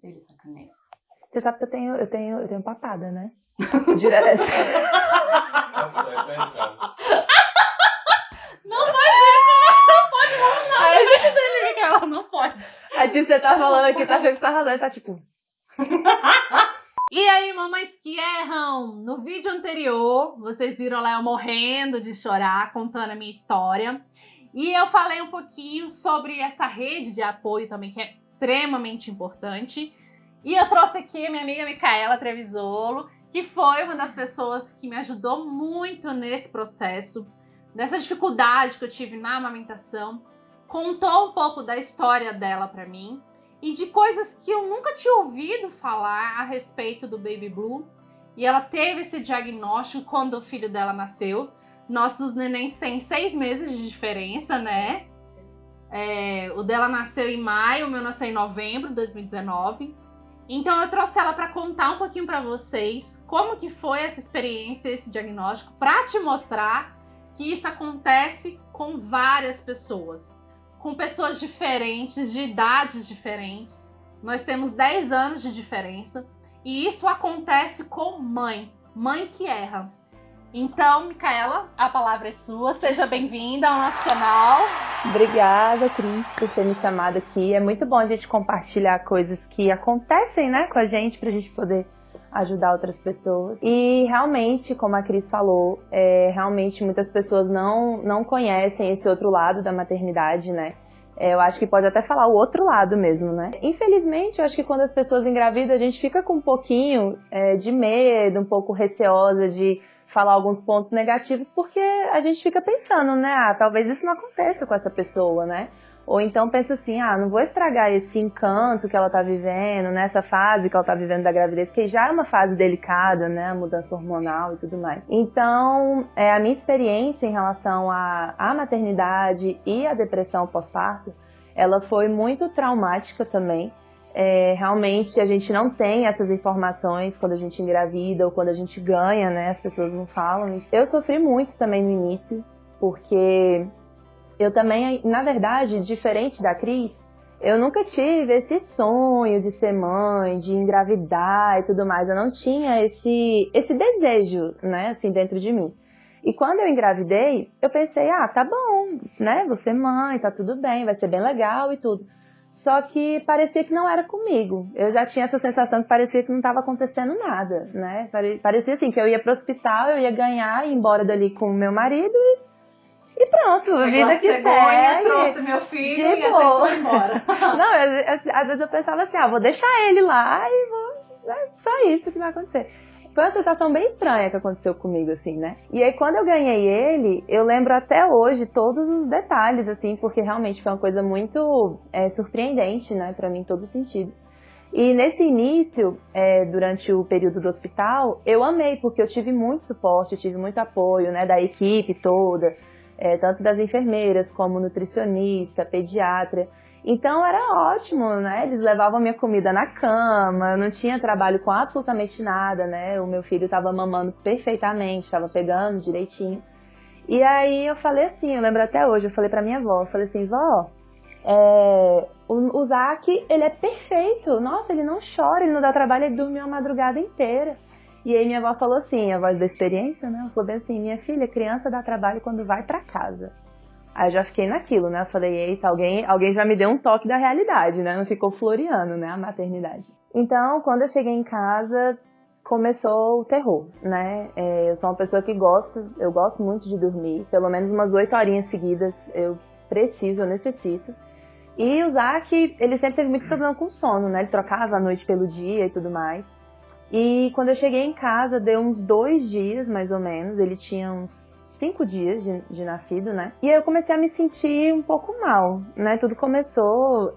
Ele sacaneia. Você sabe que eu tenho patada, né? Direto. Não pode falar. Aí eu já entendi que ela não pode. A Tia, você tá falando aqui, tá achando que você tá razão, tá tipo... E aí, mamães que erram? No vídeo anterior, vocês viram lá eu morrendo de chorar, contando a minha história. E eu falei um pouquinho sobre essa rede de apoio também, que é extremamente importante. E eu trouxe aqui a minha amiga Micaela Trevisolo, que foi uma das pessoas que me ajudou muito nesse processo, nessa dificuldade que eu tive na amamentação. Contou um pouco da história dela pra mim e de coisas que eu nunca tinha ouvido falar a respeito do Baby Blue. E ela teve esse diagnóstico quando o filho dela nasceu. Nossos nenéns têm 6 meses de diferença, né? O dela nasceu em maio, o meu nasceu em novembro de 2019. Então eu trouxe ela para contar um pouquinho para vocês como que foi essa experiência, esse diagnóstico, para te mostrar que isso acontece com várias pessoas, com pessoas diferentes, de idades diferentes. Nós temos 10 anos de diferença e isso acontece com mãe que erra. Então, Micaela, a palavra é sua. Seja bem-vinda ao nosso canal. Obrigada, Cris, por ter me chamado aqui. É muito bom a gente compartilhar coisas que acontecem, né, com a gente, pra gente poder ajudar outras pessoas. E realmente, como a Cris falou, realmente muitas pessoas não conhecem esse outro lado da maternidade, né? Eu acho que pode até falar o outro lado mesmo, né? Infelizmente, eu acho que quando as pessoas engravidam, a gente fica com um pouquinho de medo, um pouco receosa de falar alguns pontos negativos, porque a gente fica pensando, né? Talvez isso não aconteça com essa pessoa, né? Ou então pensa assim, não vou estragar esse encanto que ela tá vivendo, né? Essa fase que ela tá vivendo da gravidez, que já é uma fase delicada, né? A mudança hormonal e tudo mais. Então, a minha experiência em relação à maternidade e à depressão pós-parto, ela foi muito traumática também. Realmente a gente não tem essas informações quando a gente engravida ou quando a gente ganha, né? As pessoas não falam isso. Eu sofri muito também no início, porque eu também, na verdade, diferente da Cris, eu nunca tive esse sonho de ser mãe, de engravidar e tudo mais. Eu não tinha esse desejo, né, assim, dentro de mim. E quando eu engravidei, eu pensei, tá bom, né, vou ser mãe, tá tudo bem, vai ser bem legal e tudo. Só que parecia que não era comigo. Eu já tinha essa sensação que parecia que não estava acontecendo nada, né? Parecia assim, que eu ia pro hospital, eu ia ganhar, ir embora dali com o meu marido e pronto, a vida que segue. Trouxe meu filho e a gente foi embora. Não, às vezes eu pensava assim, vou deixar ele lá e vou... É só isso que vai acontecer. Foi uma sensação bem estranha que aconteceu comigo, assim, né? E aí, quando eu ganhei ele, eu lembro até hoje todos os detalhes, assim, porque realmente foi uma coisa muito surpreendente, né, pra mim, em todos os sentidos. E nesse início, durante o período do hospital, eu amei, porque eu tive muito suporte, eu tive muito apoio, né, da equipe toda, tanto das enfermeiras como nutricionista, pediatra. Então era ótimo, né? Eles levavam minha comida na cama, eu não tinha trabalho com absolutamente nada, né? O meu filho estava mamando perfeitamente, estava pegando direitinho. E aí eu falei assim, eu lembro até hoje, eu falei pra minha avó, eu falei assim, vó, o Zac, ele é perfeito, nossa, ele não chora, ele não dá trabalho, ele dormiu a madrugada inteira. E aí minha avó falou assim, a voz da experiência, né? Ela falou bem assim, minha filha, criança dá trabalho quando vai pra casa. Aí eu já fiquei naquilo, né? Eu falei, eita, alguém já me deu um toque da realidade, né? Não ficou floreando, né? A maternidade. Então, quando eu cheguei em casa, começou o terror, né? Eu sou uma pessoa que eu gosto muito de dormir. Pelo menos umas 8 horinhas seguidas eu necessito. E o Zac, ele sempre teve muito problema com sono, né? Ele trocava a noite pelo dia e tudo mais. E quando eu cheguei em casa, deu uns 2 dias, mais ou menos. Ele tinha uns 5 dias de nascido, né? E aí eu comecei a me sentir um pouco mal, né? Tudo começou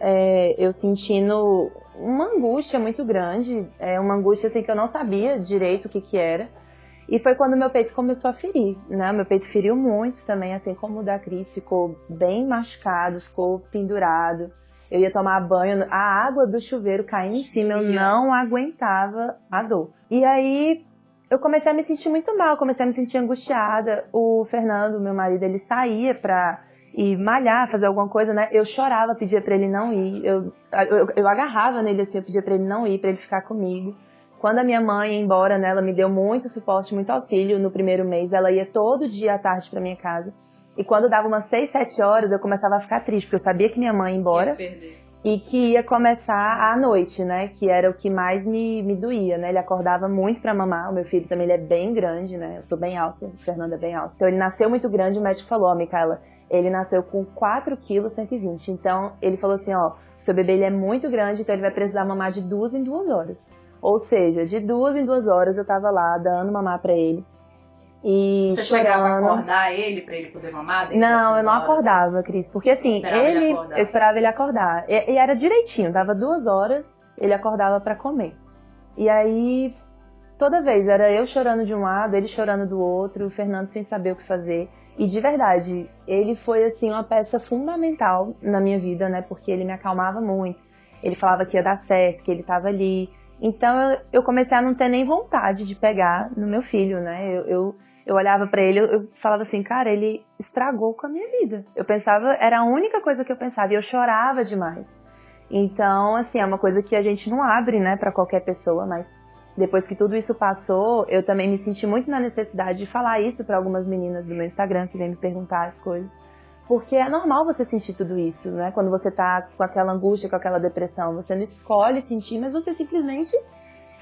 eu sentindo uma angústia muito grande, uma angústia assim que eu não sabia direito o que era. E foi quando meu peito começou a ferir, né? Meu peito feriu muito também, assim como o da Cris, ficou bem machucado, ficou pendurado. Eu ia tomar banho, a água do chuveiro caindo em cima, eu não aguentava a dor. E aí eu comecei a me sentir muito mal, comecei a me sentir angustiada. O Fernando, meu marido, ele saía pra e malhar, fazer alguma coisa, né? Eu chorava, pedia pra ele não ir. Eu agarrava nele assim, eu pedia pra ele não ir, pra ele ficar comigo. Quando a minha mãe ia embora, né, ela me deu muito suporte, muito auxílio no primeiro mês. Ela ia todo dia à tarde pra minha casa. E quando dava umas 6, 7 horas, eu começava a ficar triste, porque eu sabia que minha mãe ia embora. E que ia começar à noite, né? Que era o que mais me doía, né? Ele acordava muito pra mamar. O meu filho também, ele é bem grande, né? Eu sou bem alta, o Fernando é bem alto. Então ele nasceu muito grande, o médico falou, ó, Micaela, ele nasceu com 4 kg 120. Então ele falou assim, ó, seu bebê ele é muito grande, então ele vai precisar mamar de 2 em 2 horas. Ou seja, de 2 em 2 horas eu tava lá dando mamar pra ele. E você chegava a acordar ele pra ele poder mamar? Não, eu não acordava, Cris. Porque assim, eu esperava ele acordar. E era direitinho, dava 2 horas, ele acordava pra comer. E aí, toda vez, era eu chorando de um lado, ele chorando do outro, o Fernando sem saber o que fazer. E de verdade, ele foi assim uma peça fundamental na minha vida, né? Porque ele me acalmava muito. Ele falava que ia dar certo, que ele tava ali. Então eu comecei a não ter nem vontade de pegar no meu filho, né? Eu olhava pra ele, eu falava assim, cara, ele estragou com a minha vida. Eu pensava, era a única coisa que eu pensava, e eu chorava demais. Então, assim, é uma coisa que a gente não abre, né, pra qualquer pessoa, mas depois que tudo isso passou, eu também me senti muito na necessidade de falar isso pra algumas meninas do meu Instagram que vêm me perguntar as coisas. Porque é normal você sentir tudo isso, né? Quando você tá com aquela angústia, com aquela depressão, você não escolhe sentir, mas você simplesmente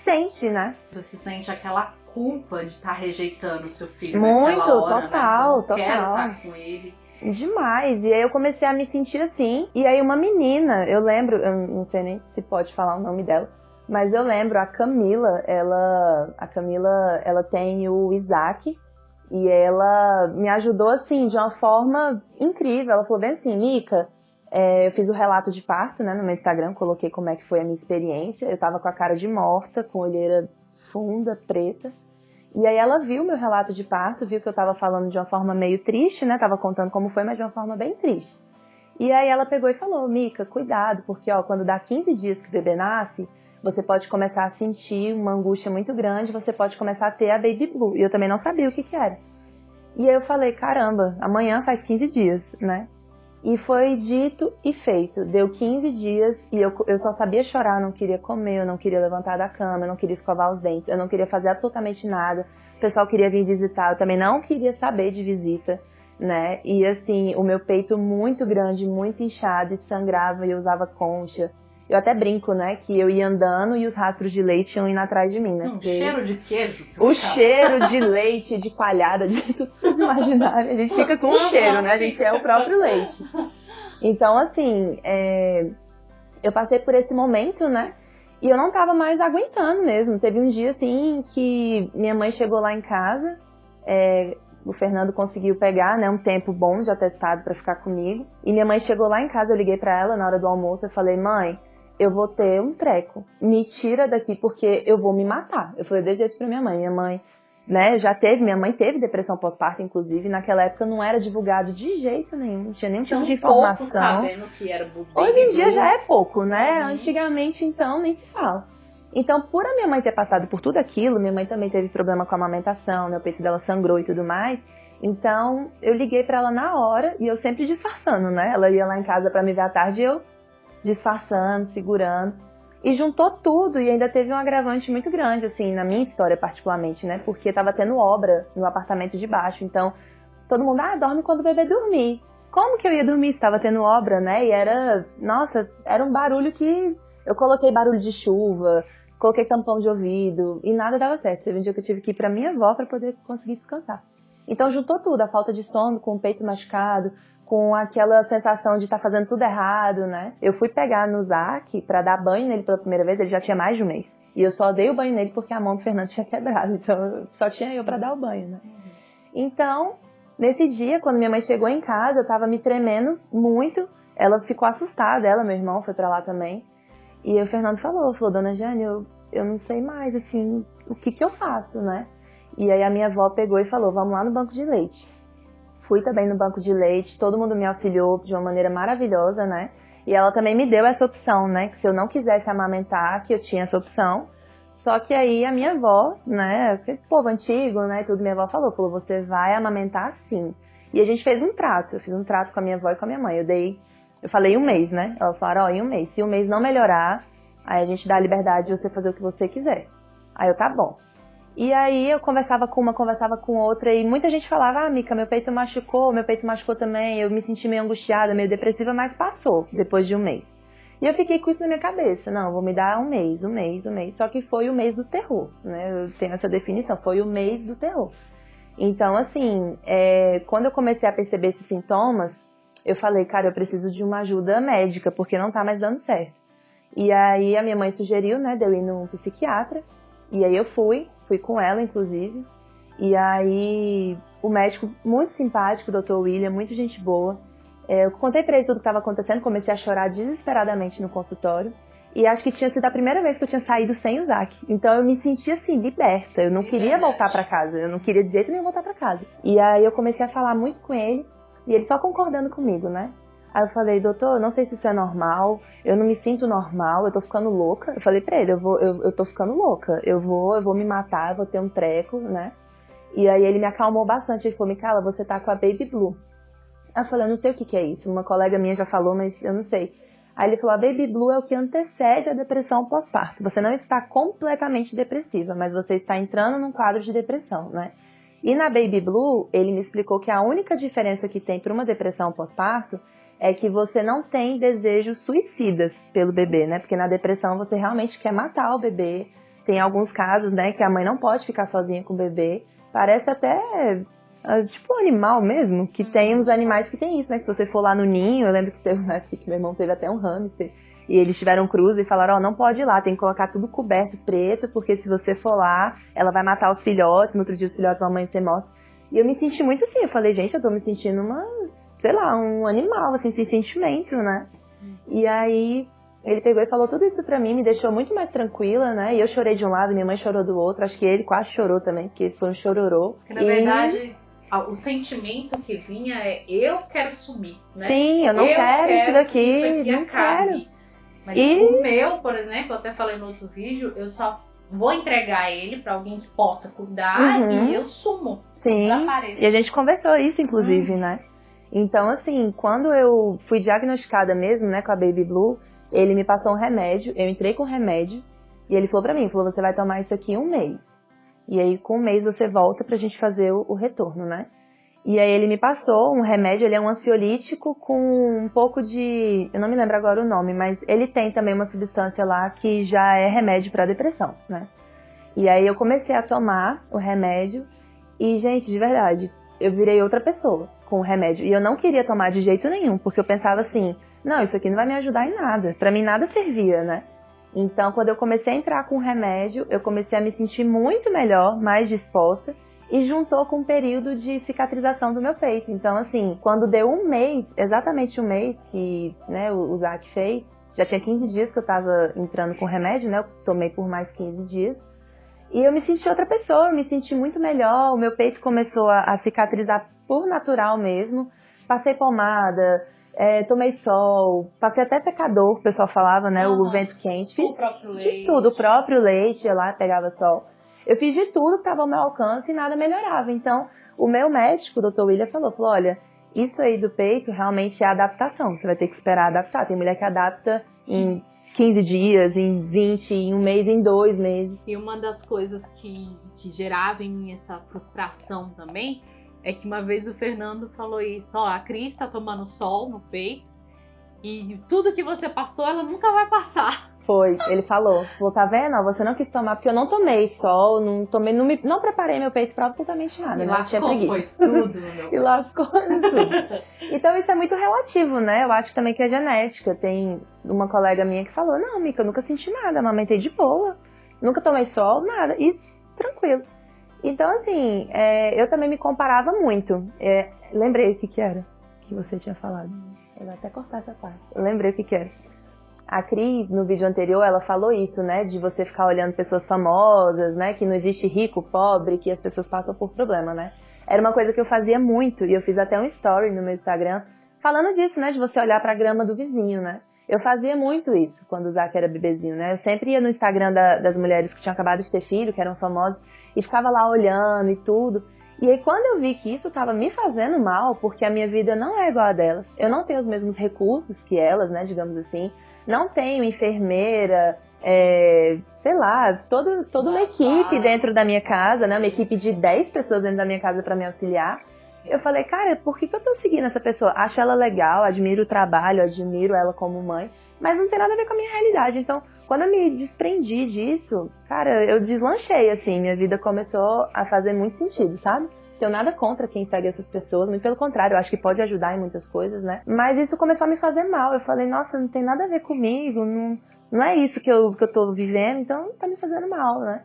sente, né? Você sente aquela culpa de estar rejeitando o seu filho muito, naquela hora, total, né? total. Quero estar com ele. Demais. E aí eu comecei a me sentir assim. E aí uma menina, eu lembro, eu não sei nem se pode falar o nome dela, mas eu lembro, a Camila, ela tem o Isaac. E ela me ajudou, assim, de uma forma incrível. Ela falou bem assim, Mica, eu fiz o relato de parto, né, no meu Instagram, coloquei como é que foi a minha experiência. Eu tava com a cara de morta, com olheira funda, preta. E aí ela viu meu relato de parto, viu que eu tava falando de uma forma meio triste, né, tava contando como foi, mas de uma forma bem triste. E aí ela pegou e falou, Mica, cuidado, porque, ó, quando dá 15 dias que o bebê nasce, você pode começar a sentir uma angústia muito grande, você pode começar a ter a baby blue. E eu também não sabia o que era. E aí eu falei, caramba, amanhã faz 15 dias, né? E foi dito e feito. Deu 15 dias e eu só sabia chorar, eu não queria comer, eu não queria levantar da cama, eu não queria escovar os dentes, eu não queria fazer absolutamente nada. O pessoal queria vir visitar, eu também não queria saber de visita, né? E assim, o meu peito muito grande, muito inchado e sangrava e eu usava concha. Eu até brinco, né, que eu ia andando e os rastros de leite iam indo atrás de mim, né? Porque cheiro de queijo. O cheiro de leite, de coalhada, de tudo que vocês imaginarem. A gente fica com o cheiro, né? A gente é o próprio leite. Então, assim, eu passei por esse momento, né? E eu não tava mais aguentando mesmo. Teve um dia, assim, que minha mãe chegou lá em casa. O Fernando conseguiu pegar, né, um tempo bom de atestado pra ficar comigo. E minha mãe chegou lá em casa, eu liguei pra ela na hora do almoço. Eu falei, mãe, eu vou ter um treco, me tira daqui porque eu vou me matar. Eu falei desse jeito pra minha mãe, né, minha mãe teve depressão pós-parto, inclusive, naquela época não era divulgado de jeito nenhum, não tinha nenhum tipo de informação. Sabendo que era hoje em dia já é pouco, né, antigamente então nem se fala. Então, por a minha mãe ter passado por tudo aquilo, minha mãe também teve problema com a amamentação, né, o peito dela sangrou e tudo mais, então eu liguei pra ela na hora e eu sempre disfarçando, né, ela ia lá em casa pra me ver à tarde e eu disfarçando, segurando, e juntou tudo, e ainda teve um agravante muito grande, assim, na minha história particularmente, né, porque tava tendo obra no apartamento de baixo, então todo mundo, dorme quando o bebê dormir. Como que eu ia dormir se tava tendo obra, né, e era um barulho que eu coloquei barulho de chuva, coloquei tampão de ouvido, e nada dava certo. Teve um dia que eu tive que ir pra minha avó pra poder conseguir descansar. Então juntou tudo, a falta de sono com o peito machucado, com aquela sensação de estar fazendo tudo errado, né? Eu fui pegar no Zac pra dar banho nele pela primeira vez, ele já tinha mais de um mês. E eu só dei o banho nele porque a mão do Fernando tinha quebrado, então só tinha eu pra dar o banho, né? Então, nesse dia, quando minha mãe chegou em casa, eu tava me tremendo muito, ela ficou assustada, meu irmão foi pra lá também. E aí o Fernando falou, dona Jane, eu não sei mais, assim, o que eu faço, né? E aí a minha avó pegou e falou, vamos lá no banco de leite. Fui também no banco de leite, todo mundo me auxiliou de uma maneira maravilhosa, né? E ela também me deu essa opção, né? Que se eu não quisesse amamentar, que eu tinha essa opção. Só que aí a minha avó, né? Povo antigo, né? Tudo minha avó falou, você vai amamentar sim. E a gente fez um trato, eu fiz um trato com a minha avó e com a minha mãe. Eu falei 1 mês, né? Elas falaram, ó, em 1 mês. Se 1 mês não melhorar, aí a gente dá a liberdade de você fazer o que você quiser. Aí eu, tá bom. E aí eu conversava com uma, conversava com outra, e muita gente falava, ah, Mica, meu peito machucou também, eu me senti meio angustiada, meio depressiva, mas passou, depois de 1 mês. E eu fiquei com isso na minha cabeça, não, vou me dar 1 mês, só que foi o mês do terror, né, eu tenho essa definição, foi o mês do terror. Então, assim, quando eu comecei a perceber esses sintomas, eu falei, cara, eu preciso de uma ajuda médica, porque não tá mais dando certo. E aí a minha mãe sugeriu, né, de eu ir num psiquiatra, e aí eu fui com ela, inclusive, e aí o médico muito simpático, o Dr. William, muito gente boa, eu contei pra ele tudo o que estava acontecendo, comecei a chorar desesperadamente no consultório, e acho que tinha sido a primeira vez que eu tinha saído sem o Zac. Então eu me sentia assim, liberta, eu não queria voltar pra casa, eu não queria de jeito nenhum voltar pra casa. E aí eu comecei a falar muito com ele, e ele só concordando comigo, né? Aí eu falei, doutor, não sei se isso é normal, eu não me sinto normal, eu tô ficando louca. Eu falei pra ele, eu tô ficando louca, eu vou me matar, eu vou ter um treco, né? E aí ele me acalmou bastante, ele falou, Micaela, você tá com a Baby Blue. Aí eu falei, eu não sei o que é isso, uma colega minha já falou, mas eu não sei. Aí ele falou, a Baby Blue é o que antecede a depressão pós-parto. Você não está completamente depressiva, mas você está entrando num quadro de depressão, né? E na Baby Blue, ele me explicou que a única diferença que tem para uma depressão pós-parto é que você não tem desejos suicidas pelo bebê, né? Porque na depressão você realmente quer matar o bebê. Tem alguns casos, né, que a mãe não pode ficar sozinha com o bebê. Parece até tipo um animal mesmo, que tem uns animais que tem isso, né? Que se você for lá no ninho, eu lembro que teve uma época que meu irmão teve até um hamster, e eles tiveram cruza e falaram, ó, não pode ir lá, tem que colocar tudo coberto, preto, porque se você for lá, ela vai matar os filhotes, no outro dia os filhotes vão amanhecer mortos. E eu me senti muito assim, eu falei, gente, eu tô me sentindo sei lá, um animal, assim, sem sentimento, né? E aí, ele pegou e falou tudo isso pra mim, me deixou muito mais tranquila, né? E eu chorei de um lado, minha mãe chorou do outro, acho que ele quase chorou também, porque foi um chororô. Porque, na verdade, o sentimento que vinha é, eu quero sumir, né? Sim, eu não quero isso daqui, isso aqui não acabe. quero. Mas o meu, por exemplo, eu até falei no outro vídeo, eu só vou entregar ele pra alguém que possa cuidar e eu sumo. Sim, desapareço. E a gente conversou isso, inclusive, né? Então, assim, quando eu fui diagnosticada mesmo, né, com a Baby Blue, ele me passou um remédio, eu entrei com o remédio, e ele falou pra mim, você vai tomar isso aqui 1 mês. E aí, com 1 mês, você volta pra gente fazer o retorno, né? E aí ele me passou um remédio, ele é um ansiolítico com um pouco de... Eu não me lembro agora o nome, mas ele tem também uma substância lá que já é remédio pra depressão, né? E aí eu comecei a tomar o remédio e, gente, de verdade, eu virei outra pessoa com o remédio. E eu não queria tomar de jeito nenhum, porque eu pensava assim, não, isso aqui não vai me ajudar em nada. Pra mim nada servia, né? Então, quando eu comecei a entrar com o remédio, eu comecei a me sentir muito melhor, mais disposta, e juntou com um período de cicatrização do meu peito. Então, assim, quando deu 1 mês, exatamente 1 mês que, né, o Zac fez, já tinha 15 dias que eu tava entrando com o remédio, né? Eu tomei por mais 15 dias. E eu me senti outra pessoa, eu me senti muito melhor, o meu peito começou a cicatrizar por natural mesmo. Passei pomada, tomei sol, passei até secador, o pessoal falava, né? O vento quente. Fiz o próprio de leite. tudo, o próprio leite, ia lá, pegava sol. Eu fiz de tudo que estava ao meu alcance e nada melhorava. Então, o meu médico, o Dr. William, falou, olha, isso aí do peito realmente é adaptação, você vai ter que esperar adaptar. Tem mulher que adapta em 15 dias, em 20, em 1 mês, em 2 meses. E uma das coisas que gerava em mim essa frustração também é que uma vez o Fernando falou isso, ó, a Cris tá tomando sol no peito e tudo que você passou, ela nunca vai passar. Foi, ele falou, tá vendo? Você não quis tomar, porque eu não tomei sol, não preparei meu peito pra absolutamente nada, né? Eu tinha preguiça. Foi tudo, meu. E lascou tudo. Então isso é muito relativo, né? Eu acho também que é genética. Tem uma colega minha que falou, não, Mica, eu nunca senti nada, amamentei de boa, nunca tomei sol, nada, e tranquilo. Então, assim, eu também me comparava muito. Lembrei o que era que você tinha falado. Eu vou até cortar essa parte. Eu lembrei o que era. A Cris, no vídeo anterior, ela falou isso, né? De você ficar olhando pessoas famosas, né? Que não existe rico, pobre, que as pessoas passam por problema, né? Era uma coisa que eu fazia muito, e eu fiz até um story no meu Instagram, falando disso, né? De você olhar pra grama do vizinho, né? Eu fazia muito isso quando o Zac era bebezinho, né? Eu sempre ia no Instagram das mulheres que tinham acabado de ter filho, que eram famosas, e ficava lá olhando e tudo. E aí quando eu vi que isso estava me fazendo mal, porque a minha vida não é igual a delas, eu não tenho os mesmos recursos que elas, né, digamos assim, não tenho enfermeira, sei lá, toda uma equipe dentro da minha casa, né, uma equipe de 10 pessoas dentro da minha casa para me auxiliar. Eu falei, cara, por que eu tô seguindo essa pessoa? Acho ela legal, admiro o trabalho, admiro ela como mãe, mas não tem nada a ver com a minha realidade. Então, quando eu me desprendi disso, cara, eu deslanchei, assim, minha vida começou a fazer muito sentido, sabe? Tenho nada contra quem segue essas pessoas, muito pelo contrário, eu acho que pode ajudar em muitas coisas, né? Mas isso começou a me fazer mal. Eu falei, nossa, não tem nada a ver comigo, não é isso que eu tô vivendo, então tá me fazendo mal, né?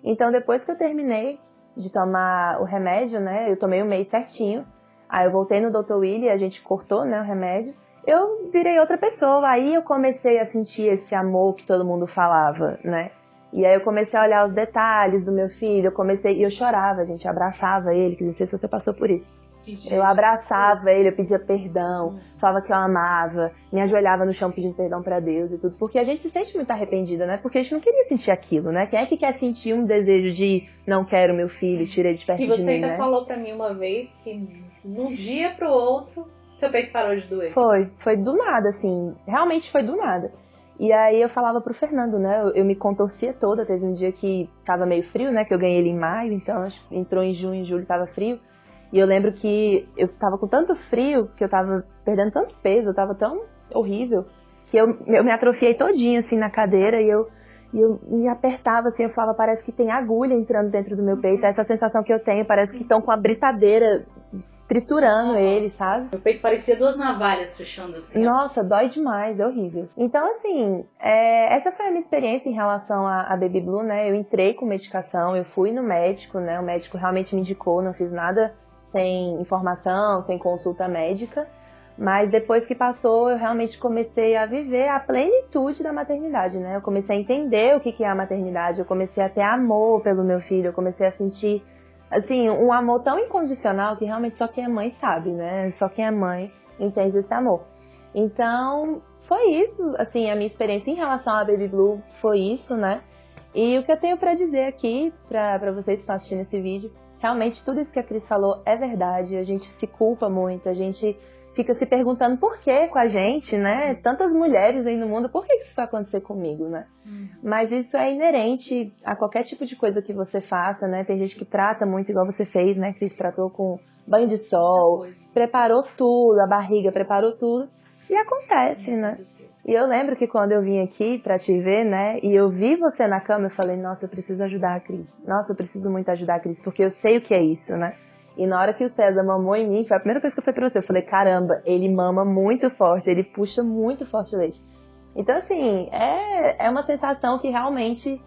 Então, depois que eu terminei de tomar o remédio, né, eu tomei um mês certinho, aí eu voltei no Dr. Willy, a gente cortou, né, o remédio, eu virei outra pessoa, aí eu comecei a sentir esse amor que todo mundo falava, né? E aí eu comecei a olhar os detalhes do meu filho, e eu chorava, gente, eu abraçava ele, que não sei se você passou por isso. Eu abraçava ele, eu pedia perdão, falava que eu amava, me ajoelhava no chão pedindo perdão pra Deus e tudo, porque a gente se sente muito arrependida, né? Porque a gente não queria sentir aquilo, né? Quem é que quer sentir um desejo de não quero meu filho, tirei de perto de mim, né? E você ainda falou pra mim uma vez que de um dia pro outro seu peito parou de doer. Foi do nada, assim, realmente foi do nada. E aí eu falava pro Fernando, né, eu me contorcia toda, teve um dia que tava meio frio, né, que eu ganhei ele em maio, então acho que entrou em junho, em julho tava frio. E eu lembro que eu tava com tanto frio, que eu tava perdendo tanto peso, eu tava tão horrível, que eu me atrofiei todinha, assim, na cadeira, e eu me apertava, assim, eu falava, parece que tem agulha entrando dentro do meu peito, essa sensação que eu tenho, parece que estão com a britadeira triturando ele, sabe? Meu peito parecia 2 navalhas fechando assim. Nossa, dói demais, é horrível. Então, assim, essa foi a minha experiência em relação a Baby Blue, né? Eu entrei com medicação, eu fui no médico, né? O médico realmente me indicou, não fiz nada sem informação, sem consulta médica. Mas depois que passou, eu realmente comecei a viver a plenitude da maternidade, né? Eu comecei a entender o que é a maternidade, eu comecei a ter amor pelo meu filho, eu comecei a sentir, assim, um amor tão incondicional que realmente só quem é mãe sabe, né? Só quem é mãe entende esse amor. Então, foi isso, assim, a minha experiência em relação a Baby Blue foi isso, né? E o que eu tenho pra dizer aqui, pra vocês que estão assistindo esse vídeo, realmente tudo isso que a Cris falou é verdade, a gente se culpa muito, a gente fica se perguntando por que com a gente, né? Tantas mulheres aí no mundo, por que isso vai acontecer comigo, né? Mas isso é inerente a qualquer tipo de coisa que você faça, né? Tem gente que trata muito igual você fez, né? Que se tratou com banho de sol, preparou tudo, a barriga preparou tudo. E acontece, né? E eu lembro que quando eu vim aqui pra te ver, né? E eu vi você na cama, eu falei, nossa, eu preciso ajudar a Cris. Nossa, eu preciso muito ajudar a Cris, porque eu sei o que é isso, né? E na hora que o César mamou em mim, foi a primeira coisa que eu falei pra você. Eu falei, caramba, ele mama muito forte, ele puxa muito forte o leite. Então, assim, é uma sensação que realmente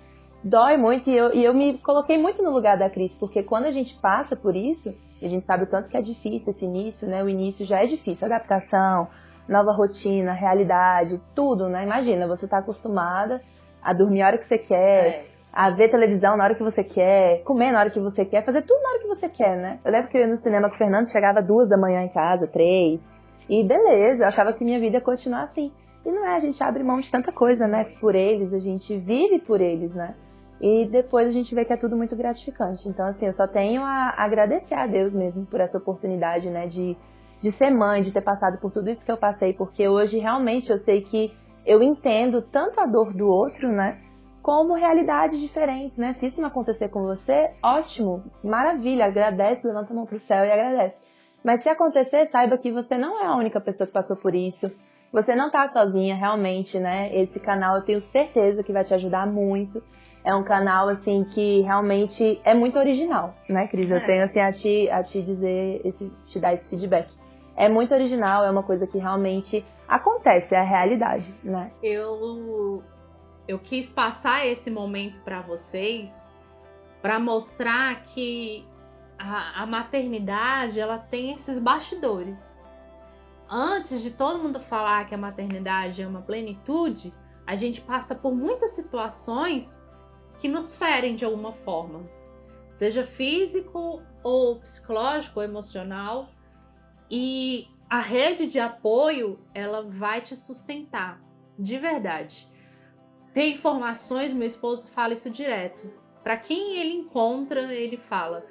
dói muito. E eu me coloquei muito no lugar da Cris, porque quando a gente passa por isso, e a gente sabe o tanto que é difícil esse início, né? O início já é difícil, adaptação, nova rotina, realidade, tudo, né? Imagina, você tá acostumada a dormir a hora que você quer, a ver televisão na hora que você quer, comer na hora que você quer, fazer tudo na hora que você quer, né? Eu lembro que eu ia no cinema com o Fernando, chegava 2 da manhã em casa, 3, e beleza, eu achava que minha vida ia continuar assim. E não é, a gente abre mão de tanta coisa, né, por eles, a gente vive por eles, né? E depois a gente vê que é tudo muito gratificante. Então, assim, eu só tenho a agradecer a Deus mesmo por essa oportunidade, né, de ser mãe, de ter passado por tudo isso que eu passei, porque hoje realmente eu sei que eu entendo tanto a dor do outro, né, como realidades diferentes, né? Se isso não acontecer com você, ótimo, maravilha, agradece, levanta a mão pro céu e agradece. Mas se acontecer, saiba que você não é a única pessoa que passou por isso, você não tá sozinha, realmente, né? Esse canal eu tenho certeza que vai te ajudar muito. É um canal, assim, que realmente é muito original, né, Cris? Eu tenho, assim, a te dizer, te dar esse feedback. É muito original, é uma coisa que realmente acontece, é a realidade, né? Eu quis passar esse momento para vocês, para mostrar que a maternidade, ela tem esses bastidores. Antes de todo mundo falar que a maternidade é uma plenitude, a gente passa por muitas situações que nos ferem de alguma forma, seja físico ou psicológico ou emocional, e a rede de apoio, ela vai te sustentar, de verdade. Tem informações, meu esposo fala isso direto, para quem ele encontra, ele fala,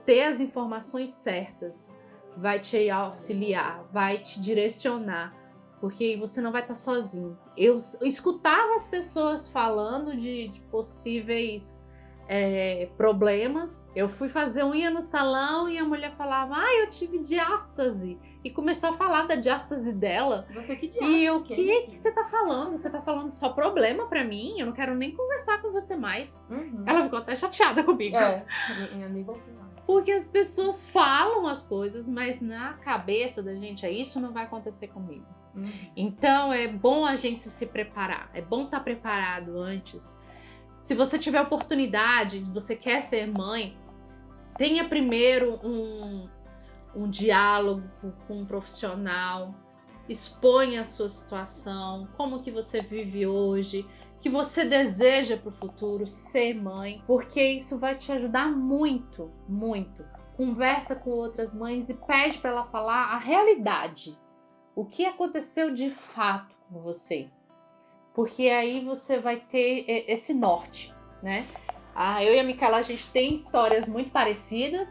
ter as informações certas vai te auxiliar, vai te direcionar, porque você não vai estar sozinho. Eu escutava as pessoas falando de possíveis problemas. Eu fui fazer unha no salão e a mulher falava, eu tive diástase. E começou a falar da diástase dela. Você que diástase? E o que você tá falando? Você tá falando só problema pra mim? Eu não quero nem conversar com você mais. Ela ficou até chateada comigo. Eu nem voltei lá. Porque as pessoas falam as coisas, mas na cabeça da gente, isso não vai acontecer comigo. Então é bom a gente se preparar. É bom estar preparado antes. Se você tiver oportunidade, você quer ser mãe, tenha primeiro um diálogo com um profissional, exponha a sua situação, como que você vive hoje, que você deseja para o futuro ser mãe, porque isso vai te ajudar muito, muito. Conversa com outras mães e pede para ela falar a realidade, o que aconteceu de fato com você, porque aí você vai ter esse norte, né? Eu e a Micaela, a gente tem histórias muito parecidas,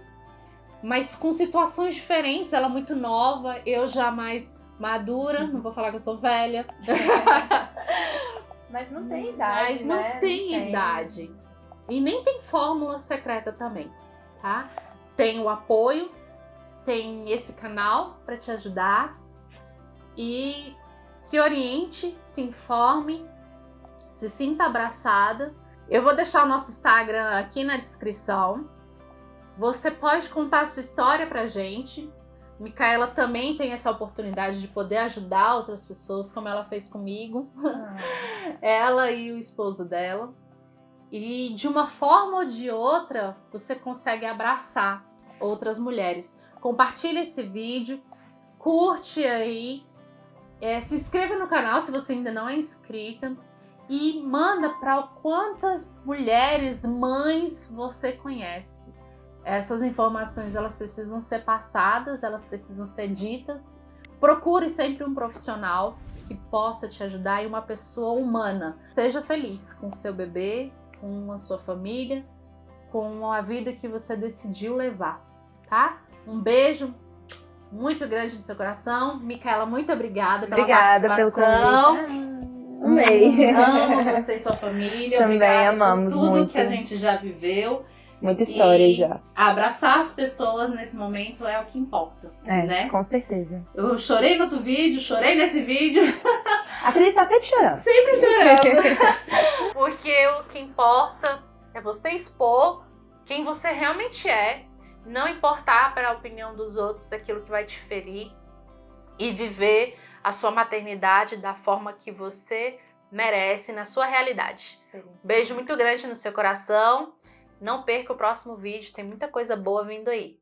mas com situações diferentes. Ela é muito nova, eu já mais madura, não vou falar que eu sou velha. Mas não tem idade, Mas não tem idade. E nem tem fórmula secreta também, tá? Tem o apoio, tem esse canal para te ajudar. E se oriente, se informe, se sinta abraçada. Eu vou deixar o nosso Instagram aqui na descrição. Você pode contar a sua história pra gente. Micaela também tem essa oportunidade de poder ajudar outras pessoas, como ela fez comigo. Ela e o esposo dela. E de uma forma ou de outra, você consegue abraçar outras mulheres. Compartilha esse vídeo, curte aí, se inscreva no canal se você ainda não é inscrita e manda para quantas mulheres, mães você conhece. Essas informações, elas precisam ser passadas, elas precisam ser ditas. Procure sempre um profissional que possa te ajudar e uma pessoa humana. Seja feliz com o seu bebê, com a sua família, com a vida que você decidiu levar, tá? Um beijo muito grande no seu coração. Micaela, muito obrigada pela participação. Pelo convite. Amei. Amo você e sua família. Também obrigada amamos por tudo muito. que a gente já viveu. Muita história já. Abraçar as pessoas nesse momento é o que importa, né? Com certeza. Eu chorei no outro vídeo, chorei nesse vídeo. A Cris tá sempre chorando. Sempre chorando. Porque o que importa é você expor quem você realmente é, não importar para a opinião dos outros daquilo que vai te ferir e viver a sua maternidade da forma que você merece, na sua realidade. Beijo muito grande no seu coração. Não perca o próximo vídeo, tem muita coisa boa vindo aí.